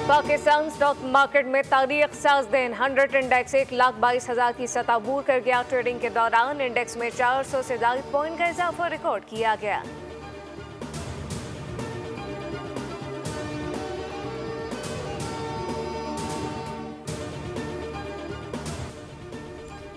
Pakistan stock market में तारीख साज दिन 100 इंडेक्स 1,22,000 की सतह अबूर कर गया। ट्रेडिंग के दौरान इंडेक्स में 400 से ज्यादा पॉइंट का इजाफा रिकॉर्ड किया गया।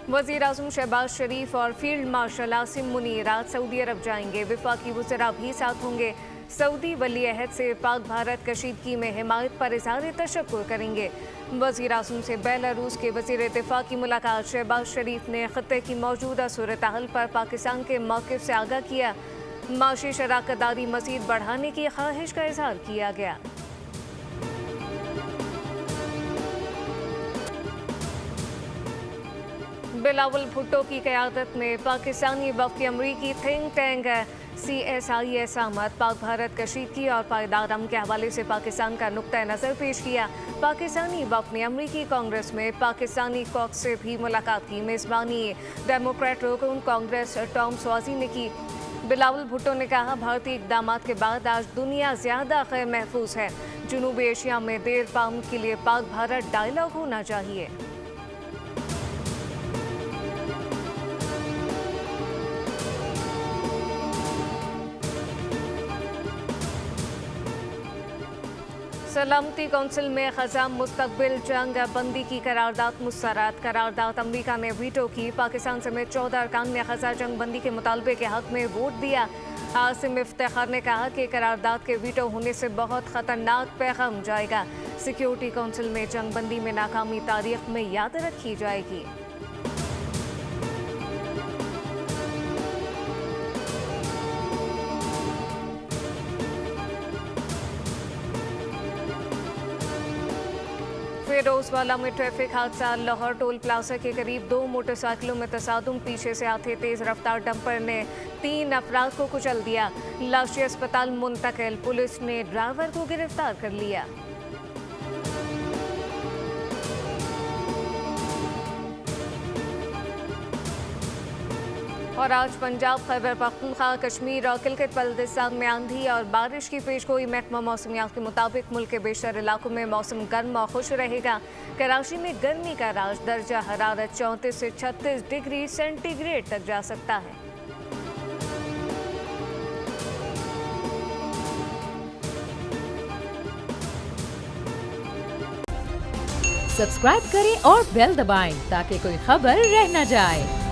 वजीर आजम शहबाज शरीफ और फील्ड मार्शल आसिम मुनीर आज सऊदी अरब जाएंगे। वफाकी वज़रा भी साथ होंगे। सऊदी वली अहद से पाक भारत कशीदगी में हिमायत पर इज़हार तशक्कुर करेंगे। वज़ीर आज़म से बेलारूस के वज़ीर दिफ़ा की मुलाकात। शहबाज शरीफ ने ख़त्ते की मौजूदा सूरत हाल पर पाकिस्तान के मौक़िफ़ से आगाह किया। माशी शराकतदारी मज़ीद बढ़ाने की ख्वाहिश का इज़हार किया गया। बिलावल भुट्टो की क़यादत में पाकिस्तानी वफ़द अमरीकी थिंक टैंक CSIS आमद पाक भारत कशीदगी और पायदार अमन के हवाले से पाकिस्तान का नुक्ता नज़र पेश किया। पाकिस्तानी वफ़द ने अमरीकी कांग्रेस में पाकिस्तानी कॉक्स से भी मुलाकात की। मेज़बानी डेमोक्रेट रुकन कांग्रेस टॉम स्वाज़ी ने की। बिलावल भुट्टो ने कहा, भारतीय इक़दामात के बाद आज दुनिया ज़्यादा खैर महफूज है। जनूबी एशिया में देर पाम के लिए पाक भारत डायलॉग होना चाहिए। सलामती कौंसिल में ख़ज़ा मुस्तक़बिल जंग बंदी की करारदाद मुस्तरद। करारदाद अमरीका ने वीटो की। पाकिस्तान समेत 14 अरकान ने ख़ज़ा जंग बंदी के मुतालबे के हक़ में वोट दिया। आसिम इफ्तिखार ने कहा कि करारदाद के वीटो होने से बहुत ख़तरनाक पैगाम जाएगा। सिक्योरिटी कौंसिल में जंग बंदी में नाकामी तारीख में याद रखी जाएगी। फिरोजवाला में ट्रैफिक हादसा। लाहौर टोल प्लाजा के करीब 2 मोटरसाइकिलों में तसादुम। पीछे से आते तेज रफ्तार डंपर ने 3 अफराद को कुचल दिया। लाशी अस्पताल मुंतकिल। पुलिस ने ड्राइवर को गिरफ्तार कर लिया। और आज पंजाब, खैबर पख्तूनख्वा, कश्मीर और गिलगित बल्तिस्तान में आंधी और बारिश की पेशगोई। महकमा मौसमियात के मुताबिक मुल्क के बेशतर इलाकों में मौसम गर्म और खुश रहेगा। कराची में गर्मी का राज। दर्जा हरारत 34 से 36 डिग्री सेंटीग्रेड तक जा सकता है। सब्सक्राइब करें और बेल दबाएं ताकि कोई खबर रह न जाए।